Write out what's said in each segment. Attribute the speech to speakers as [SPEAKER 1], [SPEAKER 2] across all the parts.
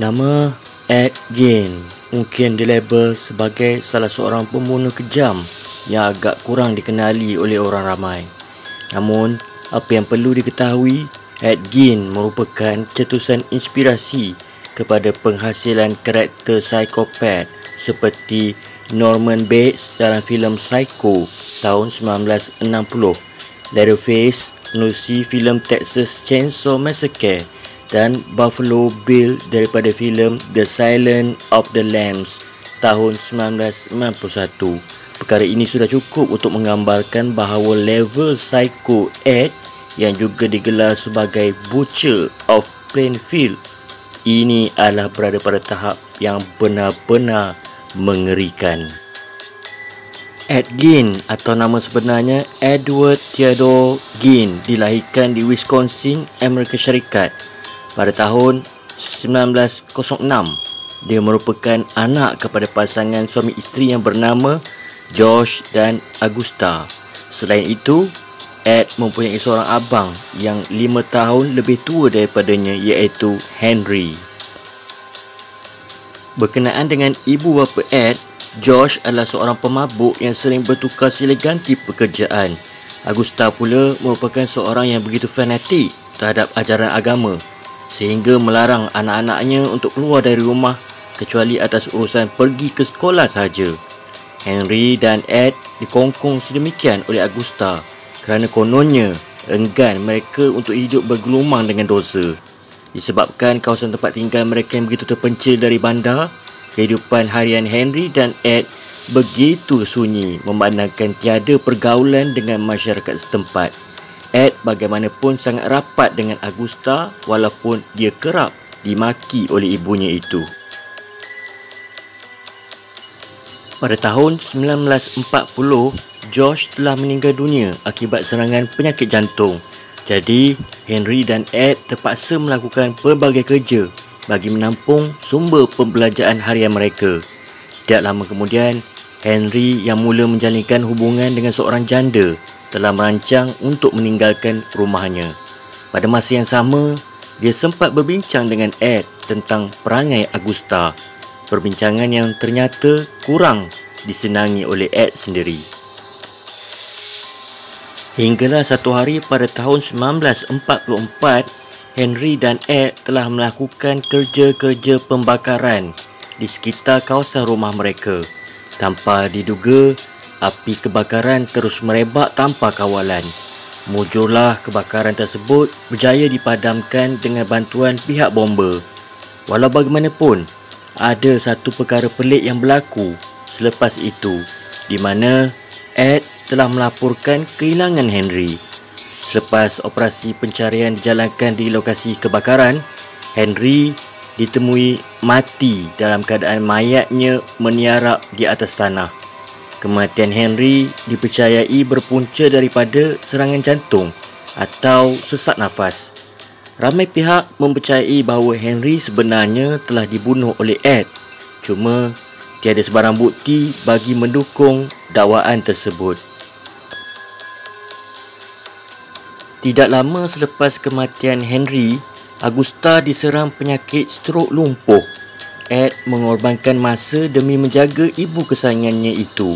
[SPEAKER 1] Nama Ed Gein mungkin dilabel sebagai salah seorang pembunuh kejam yang agak kurang dikenali oleh orang ramai. Namun, apa yang perlu diketahui, Ed Gein merupakan cetusan inspirasi kepada penghasilan karakter psikopat seperti Norman Bates dalam filem Psycho tahun 1960, Leatherface menerusi filem Texas Chainsaw Massacre, dan Buffalo Bill daripada filem The Silence of the Lambs tahun 1991. Perkara ini sudah cukup untuk menggambarkan bahawa level psycho Ed yang juga digelar sebagai Butcher of Plainfield ini adalah berada pada tahap yang benar-benar mengerikan. Ed Gein atau nama sebenarnya Edward Theodore Gein dilahirkan di Wisconsin, Amerika Syarikat pada tahun 1906. Dia merupakan anak kepada pasangan suami isteri yang bernama George dan Augusta. Selain itu, Ed mempunyai seorang abang yang 5 tahun lebih tua daripadanya, iaitu Henry. Berkenaan dengan ibu bapa Ed, George adalah seorang pemabuk yang sering bertukar silih ganti pekerjaan. Augusta pula merupakan seorang yang begitu fanatik terhadap ajaran agama sehingga melarang anak-anaknya untuk keluar dari rumah kecuali atas urusan pergi ke sekolah sahaja. Henry dan Ed dikongkong sedemikian oleh Augusta kerana kononnya enggan mereka untuk hidup bergelumang dengan dosa. Disebabkan kawasan tempat tinggal mereka yang begitu terpencil dari bandar, kehidupan harian Henry dan Ed begitu sunyi memandangkan tiada pergaulan dengan masyarakat setempat. Ed bagaimanapun sangat rapat dengan Augusta walaupun dia kerap dimaki oleh ibunya itu. Pada tahun 1940, George telah meninggal dunia akibat serangan penyakit jantung. Jadi, Henry dan Ed terpaksa melakukan pelbagai kerja bagi menampung sumber pembelanjaan harian mereka. Tidak lama kemudian, Henry yang mula menjalinkan hubungan dengan seorang janda telah merancang untuk meninggalkan rumahnya. Pada masa yang sama, dia sempat berbincang dengan Ed tentang perangai Augusta. Perbincangan yang ternyata kurang disenangi oleh Ed sendiri. Hinggalah satu hari pada tahun 1944, Henry dan Ed telah melakukan kerja-kerja pembakaran di sekitar kawasan rumah mereka. Tanpa diduga, api kebakaran terus merebak tanpa kawalan. Mujurlah kebakaran tersebut berjaya dipadamkan dengan bantuan pihak bomba. Walau bagaimanapun, ada satu perkara pelik yang berlaku selepas itu, di mana Ed telah melaporkan kehilangan Henry. Selepas operasi pencarian dijalankan di lokasi kebakaran, Henry ditemui mati dalam keadaan mayatnya meniarap di atas tanah. Kematian Henry dipercayai berpunca daripada serangan jantung atau sesak nafas. Ramai pihak mempercayai bahawa Henry sebenarnya telah dibunuh oleh Ed. Cuma tiada sebarang bukti bagi mendukung dakwaan tersebut. Tidak lama selepas kematian Henry, Augusta diserang penyakit strok lumpuh. Ed mengorbankan masa demi menjaga ibu kesayangannya itu.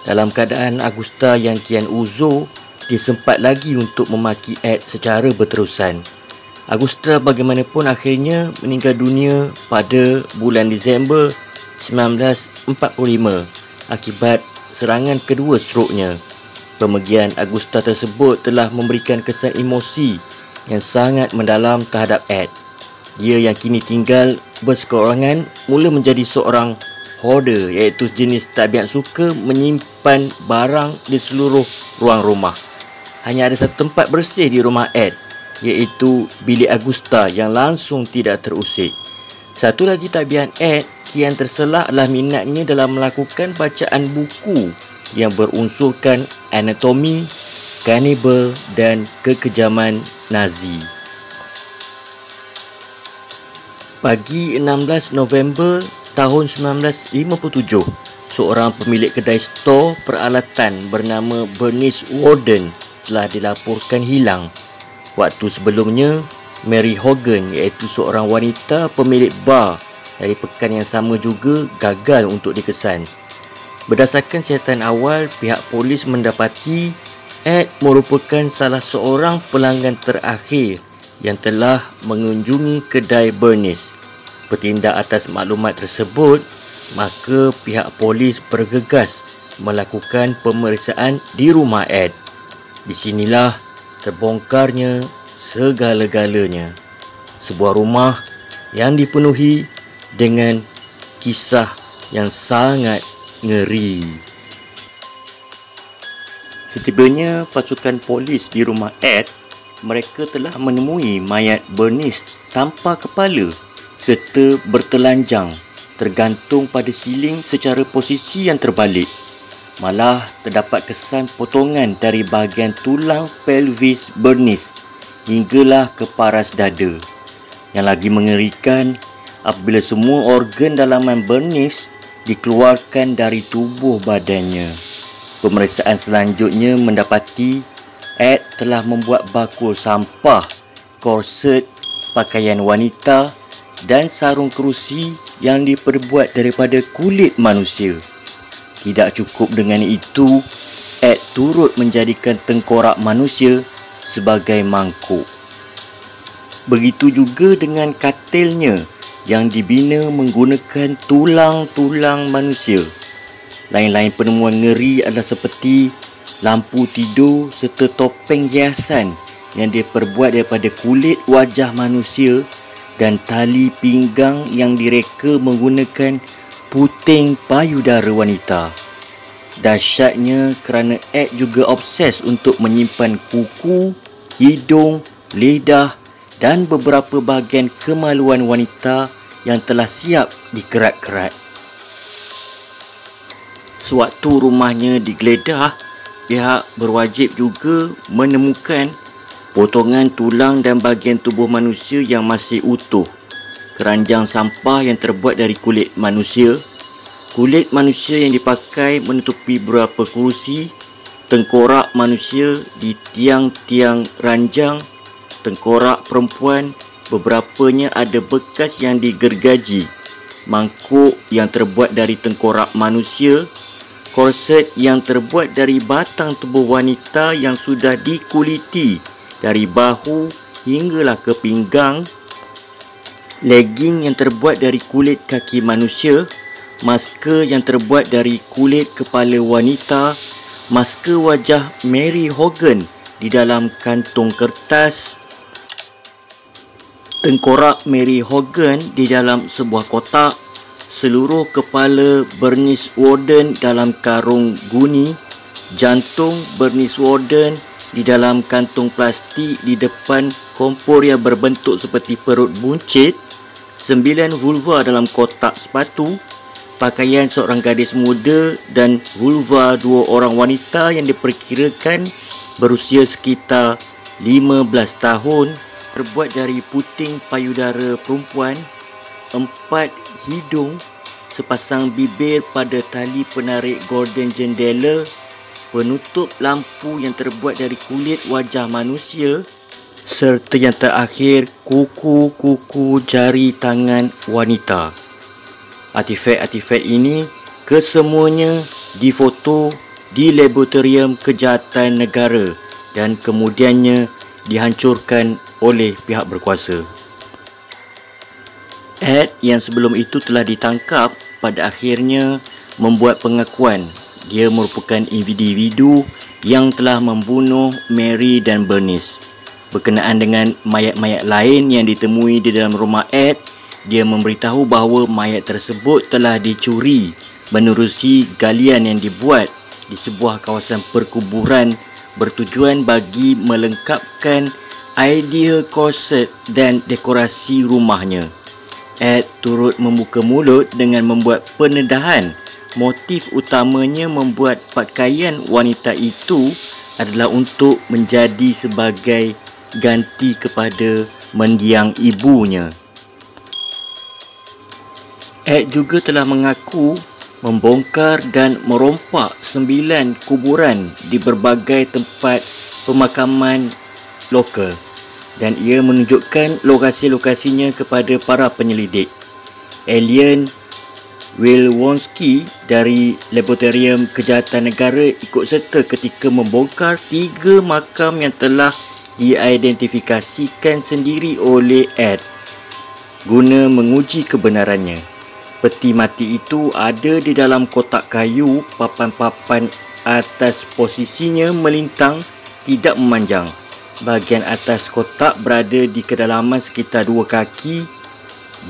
[SPEAKER 1] Dalam keadaan Augusta yang kian uzur, dia sempat lagi untuk memaki Ed secara berterusan. Augusta bagaimanapun akhirnya meninggal dunia pada bulan Disember 1945 akibat serangan kedua stroknya. Pemergian Augusta tersebut telah memberikan kesan emosi yang sangat mendalam terhadap Ed. Dia yang kini tinggal berseorangan mula menjadi seorang hoarder, iaitu jenis tabiat suka menyimpan barang di seluruh ruang rumah. Hanya ada satu tempat bersih di rumah Ed, iaitu bilik Augusta yang langsung tidak terusik. Satu lagi tabiat Ed kian terselah adalah minatnya dalam melakukan bacaan buku yang berunsurkan anatomi, kanibal dan kekejaman Nazi. Pagi 16 November tahun 1957, seorang pemilik kedai stor peralatan bernama Bernice Warden telah dilaporkan hilang. Waktu sebelumnya, Mary Hogan, iaitu seorang wanita pemilik bar dari pekan yang sama juga gagal untuk dikesan. Berdasarkan siasatan awal, pihak polis mendapati Ed merupakan salah seorang pelanggan terakhir yang telah mengunjungi kedai Bernice. Bertindak atas maklumat tersebut, maka pihak polis bergegas melakukan pemeriksaan di rumah Ed. Di sinilah terbongkarnya segala-galanya. Sebuah rumah yang dipenuhi dengan kisah yang sangat ngeri. Setibanya pasukan polis di rumah Ed, mereka telah menemui mayat Bernice tanpa kepala serta bertelanjang, tergantung pada siling secara posisi yang terbalik. Malah terdapat kesan potongan dari bahagian tulang pelvis Bernice hinggalah ke paras dada. Yang lagi mengerikan apabila semua organ dalaman Bernice dikeluarkan dari tubuh badannya. Pemeriksaan selanjutnya mendapati Ed telah membuat bakul sampah, korset, pakaian wanita dan sarung kerusi yang diperbuat daripada kulit manusia. Tidak cukup dengan itu, Ed turut menjadikan tengkorak manusia sebagai mangkuk. Begitu juga dengan katilnya yang dibina menggunakan tulang-tulang manusia. Lain-lain penemuan ngeri adalah seperti lampu tidur serta topeng hiasan yang diperbuat daripada kulit wajah manusia dan tali pinggang yang direka menggunakan puting payudara wanita. Dahsyatnya kerana Ed juga obses untuk menyimpan kuku, hidung, lidah dan beberapa bahagian kemaluan wanita yang telah siap dikerat-kerat. Sewaktu rumahnya digeledah, pihak berwajib juga menemukan potongan tulang dan bahagian tubuh manusia yang masih utuh, keranjang sampah yang terbuat dari kulit manusia yang dipakai menutupi beberapa kerusi, tengkorak manusia di tiang-tiang ranjang, tengkorak perempuan, beberapanya ada bekas yang digergaji, mangkuk yang terbuat dari tengkorak manusia, korset yang terbuat dari batang tubuh wanita yang sudah dikuliti dari bahu hinggalah ke pinggang, legging yang terbuat dari kulit kaki manusia, masker yang terbuat dari kulit kepala wanita, masker wajah Mary Hogan di dalam kantung kertas, tengkorak Mary Hogan di dalam sebuah kotak, seluruh kepala Bernice Worden dalam karung guni, jantung Bernice Worden di dalam kantung plastik di depan kompor yang berbentuk seperti perut buncit, 9 vulva dalam kotak sepatu, pakaian seorang gadis muda dan vulva 2 orang wanita yang diperkirakan berusia sekitar 15 tahun, terbuat dari puting payudara perempuan, 4 hidung, sepasang bibir pada tali penarik gorden jendela, penutup lampu yang terbuat dari kulit wajah manusia, serta yang terakhir kuku-kuku jari tangan wanita. Artifak-artifak ini kesemuanya difoto di Laboratorium Kejahatan Negara dan kemudiannya dihancurkan oleh pihak berkuasa. Ed yang sebelum itu telah ditangkap pada akhirnya membuat pengakuan dia merupakan individu yang telah membunuh Mary dan Bernice. Berkenaan dengan mayat-mayat lain yang ditemui di dalam rumah Ed, dia memberitahu bahawa mayat tersebut telah dicuri menerusi galian yang dibuat di sebuah kawasan perkuburan bertujuan bagi melengkapkan idea korset dan dekorasi rumahnya. Ed turut membuka mulut dengan membuat pendedahan motif utamanya membuat pakaian wanita itu adalah untuk menjadi sebagai ganti kepada mendiang ibunya. Ed juga telah mengaku membongkar dan merompak 9 kuburan di berbagai tempat pemakaman lokal. dan ia menunjukkan lokasi-lokasinya kepada para penyelidik. Alien Wilwonski dari Laboratorium Kejahatan Negara ikut serta ketika membongkar 3 makam yang telah diidentifikasikan sendiri oleh Ed guna menguji kebenarannya. Peti mati itu ada di dalam kotak kayu, papan-papan atas posisinya melintang, tidak memanjang. Bahagian atas kotak berada di kedalaman sekitar 2 kaki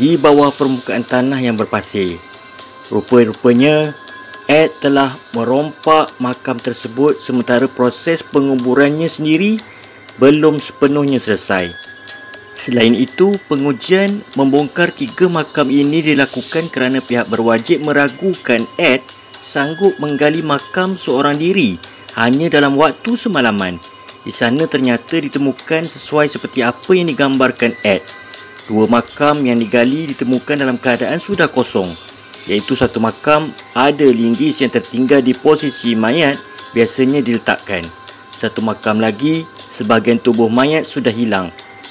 [SPEAKER 1] di bawah permukaan tanah yang berpasir. Rupa-rupanya Ed telah merompak makam tersebut sementara proses penguburannya sendiri belum sepenuhnya selesai. Selain itu, pengujian membongkar 3 makam ini dilakukan kerana pihak berwajib meragukan Ed sanggup menggali makam seorang diri hanya dalam waktu semalaman. Di sana ternyata ditemukan sesuai seperti apa yang digambarkan Ed. 2 makam yang digali ditemukan dalam keadaan sudah kosong, iaitu satu makam ada linggis yang tertinggal di posisi mayat biasanya diletakkan. Satu makam lagi, sebahagian tubuh mayat sudah hilang.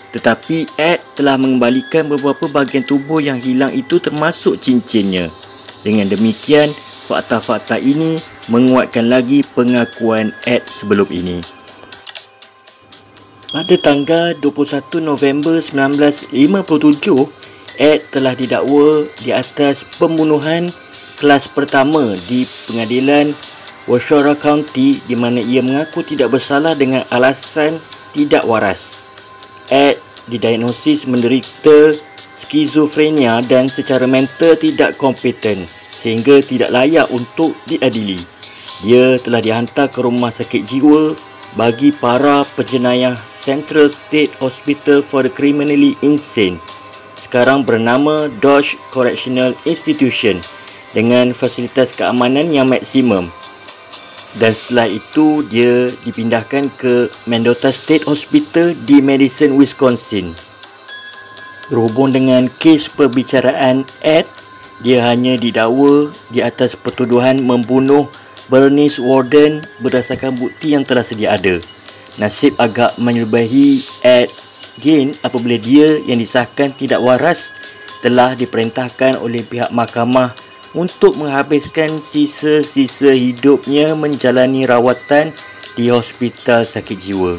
[SPEAKER 1] Tetapi Ed telah mengembalikan beberapa bahagian tubuh yang hilang itu termasuk cincinnya. Dengan demikian, fakta-fakta ini menguatkan lagi pengakuan Ed sebelum ini. Pada tanggal 21 November 1957, Ed telah didakwa di atas pembunuhan kelas pertama di pengadilan Washoe County di mana ia mengaku tidak bersalah dengan alasan tidak waras. Ed didiagnosis menderita skizofrenia dan secara mental tidak kompeten sehingga tidak layak untuk diadili. Dia telah dihantar ke rumah sakit jiwa bagi para penjenayah Central State Hospital for the Criminally Insane, sekarang bernama Dodge Correctional Institution, dengan fasilitas keamanan yang maksimum. Dan setelah itu dia dipindahkan ke Mendota State Hospital di Madison, Wisconsin. Berhubung dengan kes perbicaraan Ed, dia hanya didakwa di atas pertuduhan membunuh Bernice Warden berdasarkan bukti yang telah sedia ada. Nasib agak menyerbahi Ed Gein apabila dia yang disahkan tidak waras telah diperintahkan oleh pihak mahkamah untuk menghabiskan sisa-sisa hidupnya menjalani rawatan di hospital sakit jiwa.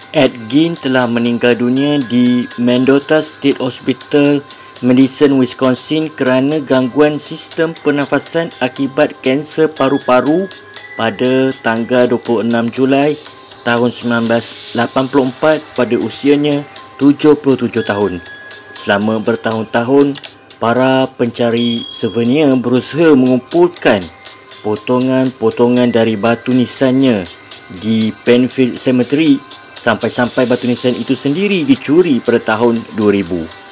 [SPEAKER 1] Ed Gein telah meninggal dunia di Mendota State Hospital, Madison, Wisconsin kerana gangguan sistem pernafasan akibat kanser paru-paru pada tanggal 26 Julai tahun 1984 pada usianya 77 tahun. Selama bertahun-tahun, para pencari souvenir berusaha mengumpulkan potongan-potongan dari batu nisannya di Penfield Cemetery sampai-sampai batu nisan itu sendiri dicuri pada tahun 2000.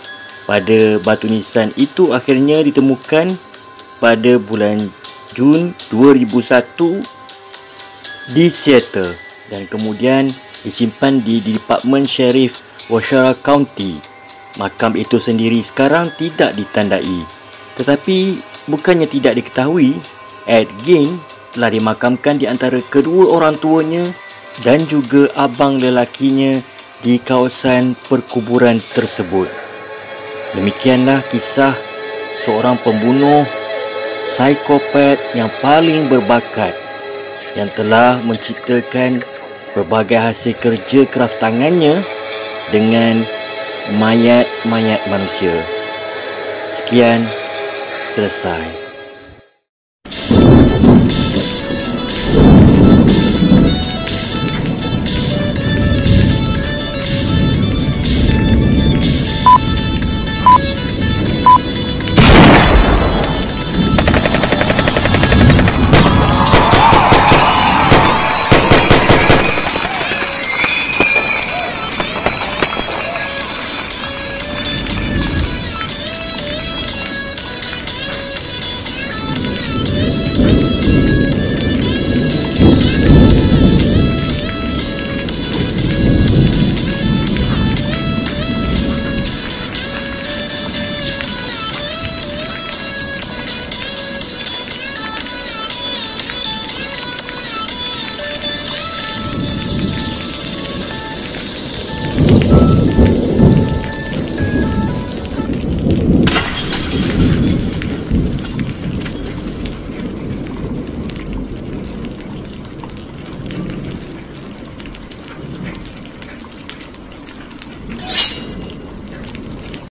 [SPEAKER 1] Pada batu nisan itu akhirnya ditemukan pada bulan Jun 2001 di Seattle dan kemudian disimpan di Department Sheriff Washoe County. Makam itu sendiri sekarang tidak ditandai. Tetapi bukannya tidak diketahui, Ed Gein telah dimakamkan di antara kedua orang tuanya dan juga abang lelakinya di kawasan perkuburan tersebut. Demikianlah kisah seorang pembunuh psikopat yang paling berbakat yang telah menciptakan berbagai hasil kerja keras tangannya dengan mayat-mayat manusia. Sekian, selesai.